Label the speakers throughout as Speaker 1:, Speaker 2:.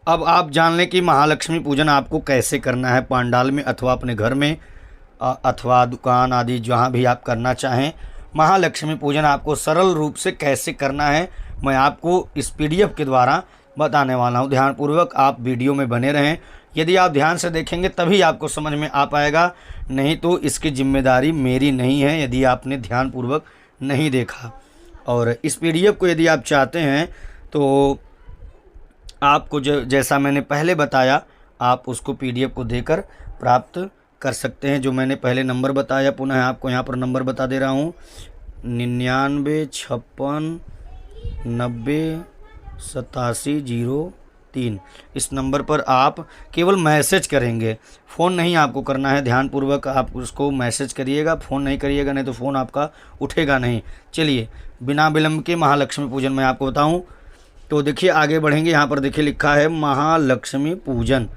Speaker 1: अब आप जान लें कि महालक्ष्मी पूजन आपको कैसे करना है, पांडाल में अथवा अपने घर में अथवा दुकान आदि जहाँ भी आप करना चाहें। महालक्ष्मी पूजन आपको सरल रूप से कैसे करना है मैं आपको इस पीडीएफ के द्वारा बताने वाला हूँ। ध्यानपूर्वक आप वीडियो में बने रहें। यदि आप ध्यान से देखेंगे तभी आपको समझ में आ पाएगा, नहीं तो इसकी जिम्मेदारी मेरी नहीं है यदि आपने ध्यानपूर्वक नहीं देखा। और इस पीडीएफ को यदि आप चाहते हैं तो आपको जैसा मैंने पहले बताया आप उसको पीडीएफ को देकर प्राप्त कर सकते हैं। जो मैंने पहले नंबर बताया, पुनः आपको यहाँ पर नंबर बता दे रहा हूँ, 9956908703। इस नंबर पर आप केवल मैसेज करेंगे, फ़ोन नहीं आपको करना है। ध्यानपूर्वक आप उसको मैसेज करिएगा, फ़ोन नहीं करिएगा, नहीं तो फ़ोन आपका उठेगा नहीं। चलिए बिना विलंब के महालक्ष्मी पूजन मैं आपको बताऊं तो देखिए आगे बढ़ेंगे। यहाँ पर देखिए लिखा है महालक्ष्मी पूजन।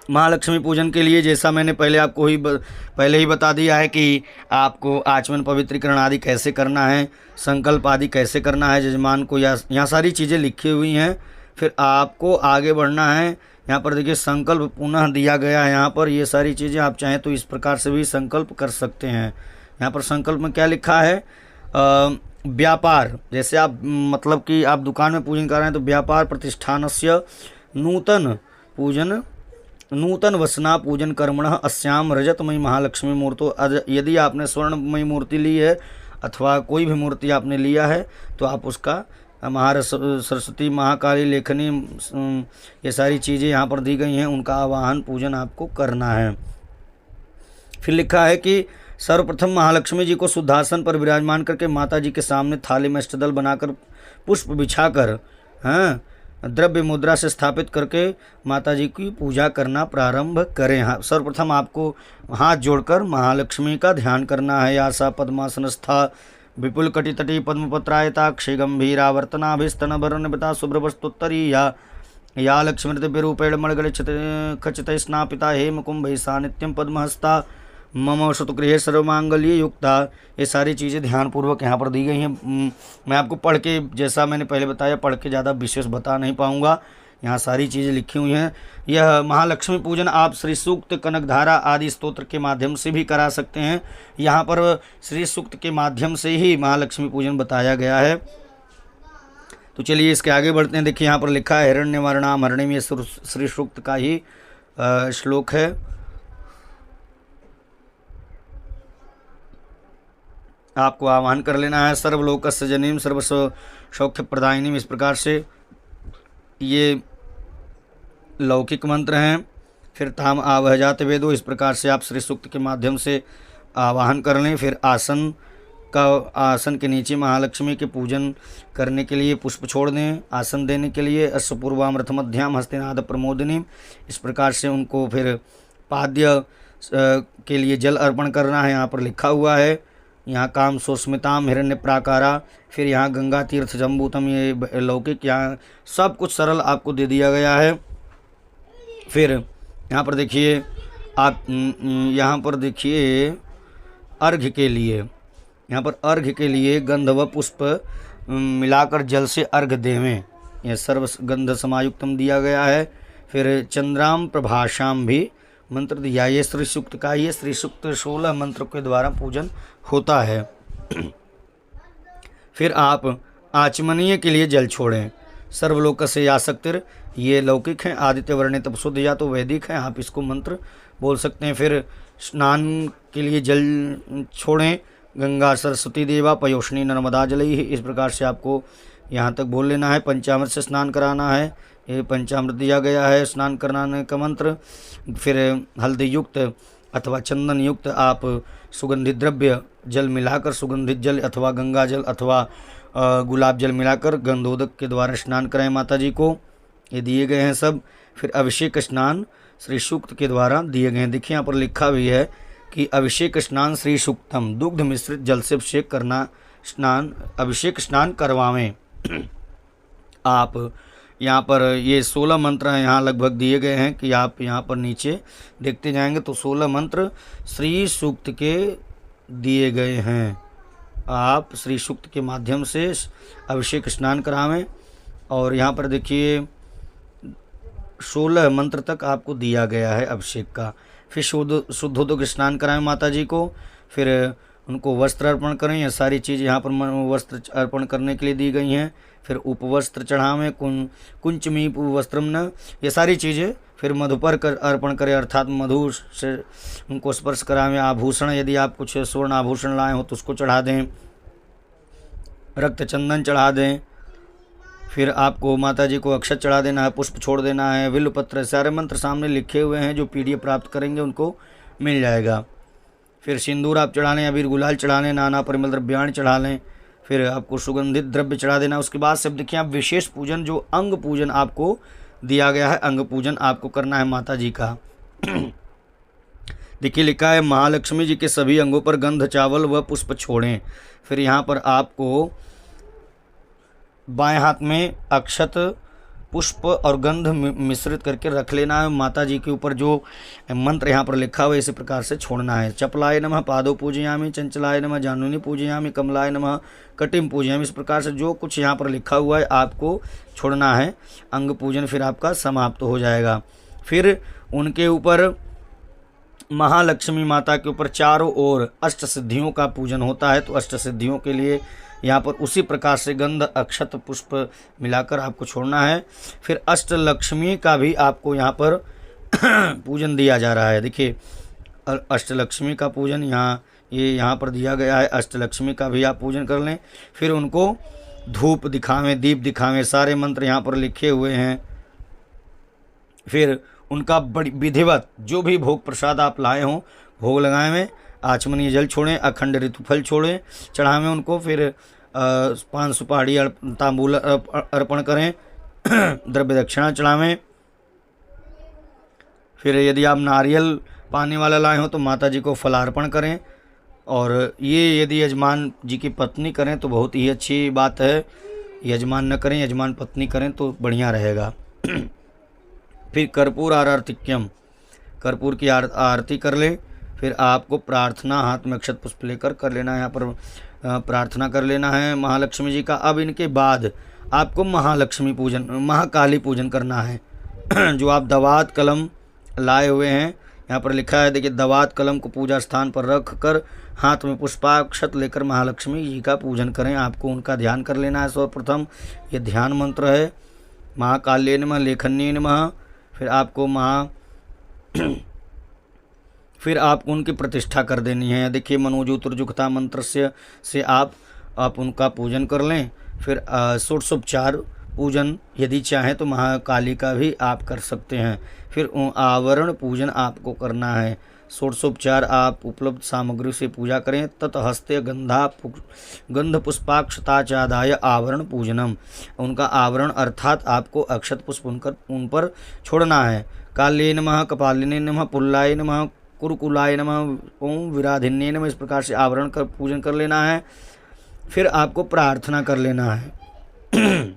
Speaker 1: महालक्ष्मी पूजन के लिए जैसा मैंने पहले ही बता दिया है कि आपको आचमन पवित्रीकरण आदि कैसे करना है, संकल्प आदि कैसे करना है जजमान को, यहाँ सारी चीज़ें लिखी हुई हैं। फिर आपको आगे बढ़ना है। यहाँ पर देखिए संकल्प पुनः दिया गया है। यहाँ पर ये सारी चीज़ें आप चाहें तो इस प्रकार से भी संकल्प कर सकते हैं। यहाँ पर संकल्प में क्या लिखा है, व्यापार, जैसे आप मतलब कि आप दुकान में पूजन कर रहे हैं तो व्यापार प्रतिष्ठानस्य नूतन वसना पूजन कर्मण अस्याम रजतमयी महालक्ष्मी मूर्तो। यदि आपने स्वर्णमयी मूर्ति ली है अथवा कोई भी मूर्ति आपने लिया है तो आप उसका सरस्वती, महाकाली, लेखनी, ये सारी चीज़ें यहाँ पर दी गई हैं, उनका आवाहन पूजन आपको करना है। फिर लिखा है कि सर्वप्रथम महालक्ष्मी जी को शुद्धासन पर विराजमान करके माता जी के सामने थाली में अष्टदल बनाकर पुष्प बिछाकर द्रव्य मुद्रा से स्थापित करके माता जी की पूजा करना प्रारंभ करें। सर्वप्रथम आपको हाथ जोड़कर महालक्ष्मी का ध्यान करना है। यासा पद्मासनस्था विपुल कटितटी पद्मपत्रायताक्षी गंभीरावर्तनाभिस्तनभरणिता शुभ्रवस्तुत्तरी या लक्ष्मीरूपेण मणगण खचित स्नापिता हेमकुंभ सा नित्यम पद्महस्ता मम शतुगृह सर्वमांगल्य युक्ता। ये सारी चीज़ें ध्यानपूर्वक यहाँ पर दी गई हैं। मैं आपको पढ़ के, जैसा मैंने पहले बताया, पढ़ के ज़्यादा विशेष बता नहीं पाऊँगा। यहाँ सारी चीज़ें लिखी हुई हैं। यह महालक्ष्मी पूजन आप श्री सूक्त, कनकधारा आदि स्तोत्र के माध्यम से भी करा सकते हैं। यहाँ पर श्री सूक्त के माध्यम से ही महालक्ष्मी पूजन बताया गया है। तो चलिए इसके आगे बढ़ते हैं। देखिए यहाँ पर लिखा है हिरण्यवर्णाम हरणिम, ये श्री सूक्त का ही श्लोक है। आपको आह्वान कर लेना है। सर्वलोकस्य जनीम सर्वसौख्य प्रदायिनीम, इस प्रकार से ये लौकिक मंत्र हैं। फिर ताम आवह जात वेदो, इस प्रकार से आप श्री सूक्त के माध्यम से आवाहन कर लें। फिर आसन के नीचे महालक्ष्मी के पूजन करने के लिए पुष्प छोड़ दें। आसन देने के लिए अश्वपूर्वामृत मध्याम हस्तिनाद प्रमोदिनी, इस प्रकार से उनको फिर पाद्य के लिए जल अर्पण करना है। यहाँ पर लिखा हुआ है। यहाँ काम सुस्मिताम हिरण्य प्राकारा, फिर यहाँ गंगा तीर्थ जम्बूतम, ये लौकिक, यहाँ सब कुछ सरल आपको दे दिया गया है। फिर यहाँ पर देखिए यहाँ पर देखिए अर्घ्य के लिए, यहाँ पर अर्घ्य के लिए गंध व पुष्प मिलाकर जल से अर्घ्य देवें, यह सर्व गंध समायुक्तम दिया गया है। फिर चंद्राम प्रभाषाम भी मंत्र दिया। ये श्री सूक्त का, ये श्री सूक्त 16 मंत्र के द्वारा पूजन होता है। फिर आप आचमनीय के लिए जल छोड़ें। सर्वलोक से यासक्तिर, ये लौकिक हैं। आदित्य वर्णित शुद्ध या तो वैदिक हैं, आप इसको मंत्र बोल सकते हैं। फिर स्नान के लिए जल छोड़ें। गंगा सरस्वती देवा पयोष्णी नर्मदा जल ही, इस प्रकार से आपको यहाँ तक बोल लेना है। पंचामृत से स्नान कराना है, ये पंचामृत दिया गया है स्नान कराने का मंत्र। फिर हल्दी युक्त अथवा चंदन युक्त आप सुगंधित द्रव्य जल मिलाकर, सुगंधित जल अथवा गंगा जल अथवा गुलाब जल मिलाकर गंधोदक के द्वारा स्नान कराएं माता जी को, ये दिए गए हैं सब। फिर अभिषेक स्नान श्री सूक्त के द्वारा दिए गए हैं। देखिए यहाँ पर लिखा भी है कि अभिषेक स्नान श्री सूक्तम, दुग्ध मिश्रित जल से अभिषेक करना, अभिषेक स्नान करवावें। आप यहाँ पर ये 16 मंत्र यहाँ लगभग दिए गए हैं कि आप यहाँ पर नीचे देखते जाएंगे तो 16 मंत्र श्री सूक्त के दिए गए हैं। आप श्री सूक्त के माध्यम से अभिषेक स्नान करावें। और यहाँ पर देखिए 16 मंत्र तक आपको दिया गया है अभिषेक का। फिर शुद्धोदक स्नान कराएं माता जी को, फिर उनको वस्त्र अर्पण करें। ये सारी चीज़ यहाँ पर वस्त्र अर्पण करने के लिए दी गई हैं। फिर उपवस्त्र चढ़ावें, कुंचमी वस्त्रम न, ये सारी चीज़ें। फिर मधुपर कर अर्पण करें, अर्थात मधु से उनको स्पर्श करावें। आभूषण, यदि आप कुछ स्वर्ण आभूषण लाए हो तो उसको चढ़ा दें। रक्त चंदन चढ़ा दें। फिर आपको माता जी को अक्षत चढ़ा देना है, पुष्प छोड़ देना है, बिल्व पत्र, सारे मंत्र सामने लिखे हुए हैं। जो PDF प्राप्त करेंगे उनको मिल जाएगा। फिर सिंदूर आप चढ़ा लें, अबीर गुलाल चढ़ा लें, नाना परिमल द्रव्याण चढ़ा लें। फिर आपको सुगंधित द्रव्य चढ़ा देना। उसके बाद से देखिए आप विशेष पूजन, जो अंग पूजन आपको दिया गया है, अंग पूजन आपको करना है माता जी का। देखिए लिखा है महालक्ष्मी जी के सभी अंगों पर गंध, चावल व पुष्प छोड़ें। फिर यहाँ पर आपको बाएं हाथ में अक्षत, पुष्प और गंध मिश्रित करके रख लेना है। माता जी के ऊपर जो मंत्र यहाँ पर लिखा हुआ है इसी प्रकार से छोड़ना है। चपलाय नमः पादो पूजयामि, चंचलाय नमः जानुनी पूजयामि, कमलाय नमः कटिम पूजयामि। इस प्रकार से जो कुछ यहाँ पर लिखा हुआ है आपको छोड़ना है। अंग पूजन फिर आपका समाप्त हो जाएगा। फिर उनके ऊपर महालक्ष्मी माता के ऊपर चारों ओर अष्ट सिद्धियों का पूजन होता है। तो अष्ट सिद्धियों के लिए यहाँ पर उसी प्रकार से गंध, अक्षत, पुष्प मिलाकर आपको छोड़ना है। फिर अष्टलक्ष्मी का भी आपको यहाँ पर पूजन दिया जा रहा है। देखिए अष्टलक्ष्मी का पूजन यहाँ पर दिया गया है। अष्टलक्ष्मी का भी आप पूजन कर लें। फिर उनको धूप दिखावें, दीप दिखावें, सारे मंत्र यहाँ पर लिखे हुए हैं। फिर उनका बड़ी विधिवत जो भी भोग प्रसाद आप लाए हों भोग लगाए में, आचमनीय जल छोड़ें, अखंड ऋतुफल छोड़ें, चढ़ावें उनको। फिर पान सुपारी तांबूल अर्पण करें, द्रव्य दक्षिणा चढ़ावें। फिर यदि आप नारियल पानी वाला लाए हो तो माता जी को फलार्पण करें। और ये यदि यजमान जी की पत्नी करें तो बहुत ही अच्छी बात है। यजमान न करें, यजमान पत्नी करें तो बढ़िया रहेगा। फिर कर्पूर आरतिक्यम, कर्पूर की आरती कर लें। फिर आपको प्रार्थना, हाथ में अक्षत पुष्प लेकर कर लेना है। यहाँ पर प्रार्थना कर लेना है महालक्ष्मी जी का। अब इनके बाद आपको महालक्ष्मी पूजन, महाकाली पूजन करना है। जो आप दवात कलम लाए हुए हैं, यहाँ पर लिखा है देखिए, दवात कलम को पूजा स्थान पर रख कर हाथ में पुष्पाक्षत लेकर महालक्ष्मी जी का पूजन करें। आपको उनका ध्यान कर लेना है। सर्वप्रथम ये ध्यान मंत्र है, महाकाल्ये नमः, लेखन्ये नमः। फिर आपको फिर आपको उनकी प्रतिष्ठा कर देनी है। देखिए मनोज्योतिर्जुक्ता मंत्र से आप उनका पूजन कर लें। फिर षोडशोपचार पूजन यदि चाहें तो महाकाली का भी आप कर सकते हैं। फिर आवरण पूजन आपको करना है। षोडशोपचार आप उपलब्ध सामग्री से पूजा करें। तत्हस्ते गंध पुष्पाक्षताचादाय आवरण पूजनम, उनका आवरण अर्थात आपको अक्षत पुष्प उन पर छोड़ना है। काल्ये नमः, कपालिने नमः, पुल्लाय नमः, कुरकुलाय नमः, ओम विराधिन्ये नमः। इस प्रकार से आवरण कर पूजन कर लेना है। फिर आपको प्रार्थना कर लेना है।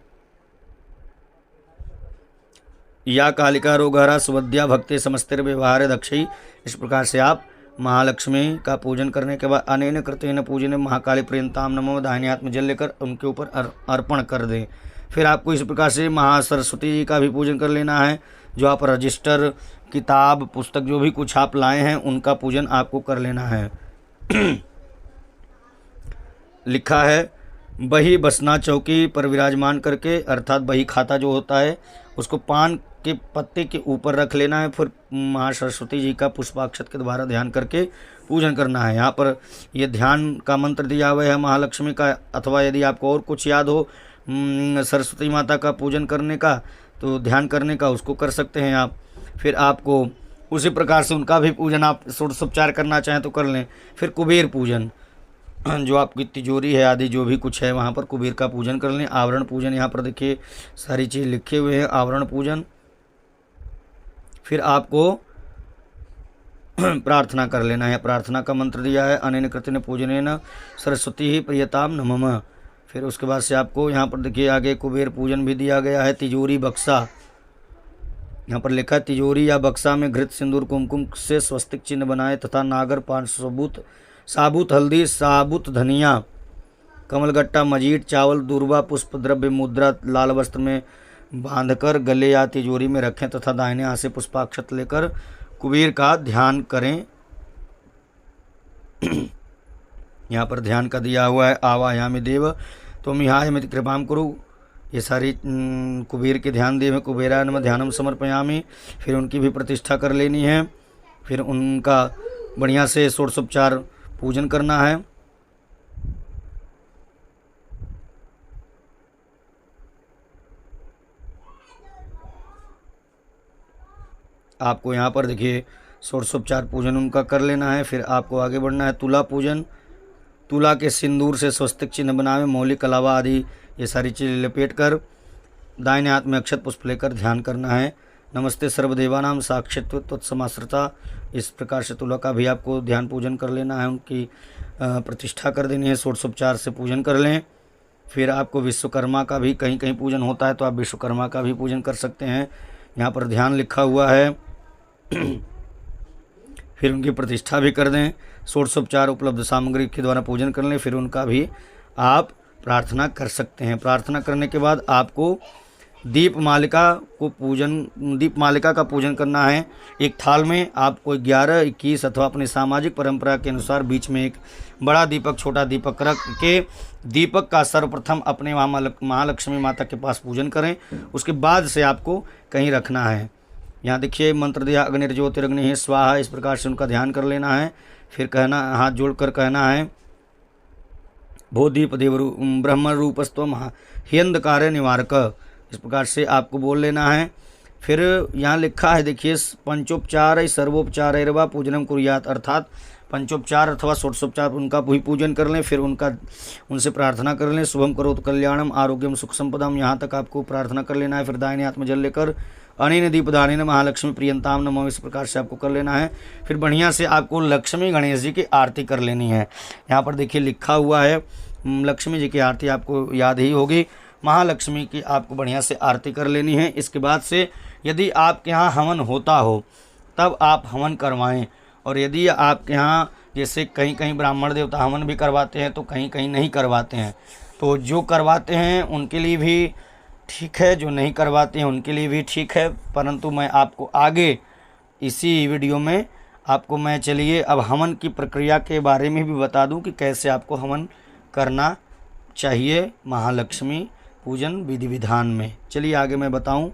Speaker 1: या कालिका रोगहरा सुवद्या भक्ति समस्तिर व्यवहार दक्षी। इस प्रकार से आप महालक्ष्मी का पूजन करने के बाद अनेन कृतेन पूजन महाकाली प्रियंताम नमो, दाहिने हाथ में जल लेकर उनके ऊपर अर्पण कर दें। फिर आपको इस प्रकार से महासरस्वती जी का भी पूजन कर लेना है। जो आप रजिस्टर, किताब, पुस्तक जो भी कुछ आप लाए हैं उनका पूजन आपको कर लेना है। लिखा है बही बसना चौकी पर विराजमान करके, अर्थात बही खाता जो होता है उसको पान के पत्ते के ऊपर रख लेना है। फिर माँ सरस्वती जी का पुष्पाक्षत के द्वारा ध्यान करके पूजन करना है। यहाँ पर यह ध्यान का मंत्र दिया हुआ है महालक्ष्मी का। अथवा यदि आपको और कुछ याद हो सरस्वती माता का पूजन करने का, तो ध्यान करने का, उसको कर सकते हैं आप। फिर आपको उसी प्रकार से उनका भी पूजन आप षोडशोपचार करना चाहें तो कर लें। फिर कुबेर पूजन, जो आपकी तिजोरी है आदि जो भी कुछ है वहाँ पर कुबेर का पूजन कर लें। आवरण पूजन, यहाँ पर देखिए सारी चीज़ लिखे हुए हैं, आवरण पूजन। फिर आपको प्रार्थना कर लेना है। प्रार्थना का मंत्र दिया है, अनेन कृतेन पूजनेन सरस्वती ही प्रियताम नमः। फिर उसके बाद से आपको यहाँ पर देखिए आगे कुबेर पूजन भी दिया गया है। तिजोरी बक्सा, यहाँ पर लिखा है तिजोरी या बक्सा में घृत सिंदूर कुमकुम से स्वस्तिक चिन्ह बनाए तथा नागर, पान, साबुत हल्दी, साबुत धनिया, कमलगट्टा, मजीट, चावल, दूर्वा, पुष्प, द्रव्य, मुद्रा, लाल वस्त्र में बांधकर गले या तिजोरी में रखें तथा दाहिने हाथ से पुष्पाक्षत लेकर कुबेर का ध्यान करें। यहाँ पर ध्यान का दिया हुआ है आवायामि देव त्वमिहाय मिति कृपाम कुरु। ये सारी कुबेर के ध्यान देव कुबेराय नमः ध्यानम समर्पयामि। फिर उनकी भी प्रतिष्ठा कर लेनी है, फिर उनका बढ़िया से षोडशोपचार पूजन करना है। आपको यहाँ पर देखिए षोडशोपचार पूजन उनका कर लेना है। फिर आपको आगे बढ़ना है तुला पूजन। तुला के सिंदूर से स्वस्तिक चिन्ह बनावे, मौलिक कलावा आदि ये सारी चीज़ें लपेट कर दाहिने हाथ में अक्षत पुष्प लेकर ध्यान करना है। नमस्ते सर्वदेवानाम साक्षित्व तत्समाश्रिता, इस प्रकार से तुला का भी आपको ध्यान पूजन कर लेना है, उनकी प्रतिष्ठा कर देनी है, षोडशोपचार से पूजन कर लें। फिर आपको विश्वकर्मा का भी कहीं कहीं पूजन होता है तो आप विश्वकर्मा का भी पूजन कर सकते हैं। यहाँ पर ध्यान लिखा हुआ है। फिर उनकी प्रतिष्ठा भी कर दें, षोडशोपचार उपलब्ध सामग्री के द्वारा पूजन कर लें। फिर उनका भी आप प्रार्थना कर सकते हैं। प्रार्थना करने के बाद आपको दीपमालिका का पूजन करना है। एक थाल में आपको 11, 21 अथवा अपनी सामाजिक परंपरा के अनुसार बीच में एक बड़ा दीपक छोटा दीपक रख के दीपक का सर्वप्रथम अपने महालक्ष्मी माता के पास पूजन करें। उसके बाद से आपको कहीं रखना है। यहाँ देखिए मंत्र दिया अग्निर्ज्योतिरग्नि स्वाहा, इस प्रकार से उनका ध्यान कर लेना है। फिर कहना, हाथ जोड़कर कहना है भो दीप देव ब्रह्म रूपस्त्वम ह्यंधकार निवारक, इस प्रकार से आपको बोल लेना है। फिर यहाँ लिखा है देखिए पंचोपचार सर्वोपचार व पूजनम कुर्यात, अर्थात पंचोपचार अथवा षोडशोपचार उनका भी पूजन कर लें। फिर उनसे प्रार्थना कर लें शुभम करोतु कल्याणम आरोग्यम सुख संपदम, यहाँ तक आपको प्रार्थना कर लेना है। फिर दाहिने हाथ में जल लेकर अनेन दीपदानेन महालक्ष्मी प्रियंताम नमो, इस प्रकार से आपको कर लेना है। फिर बढ़िया से आपको लक्ष्मी गणेश जी की आरती कर लेनी है। यहाँ पर देखिए लिखा हुआ है लक्ष्मी जी की आरती आपको याद ही होगी। महालक्ष्मी की आपको बढ़िया से आरती कर लेनी है। इसके बाद से यदि आपके यहाँ हवन होता हो तब आप हवन करवाएं, और यदि आपके यहाँ जैसे कहीं कहीं ब्राह्मण देवता हवन भी करवाते हैं तो कहीं कहीं नहीं करवाते हैं, तो जो करवाते हैं उनके लिए भी ठीक है, जो नहीं करवाते हैं उनके लिए भी ठीक है। परंतु मैं आपको आगे इसी वीडियो में आपको मैं चलिए अब हवन की प्रक्रिया के बारे में भी बता दूं कि कैसे आपको हवन करना चाहिए महालक्ष्मी पूजन विधि विधान में। चलिए आगे मैं बताऊं।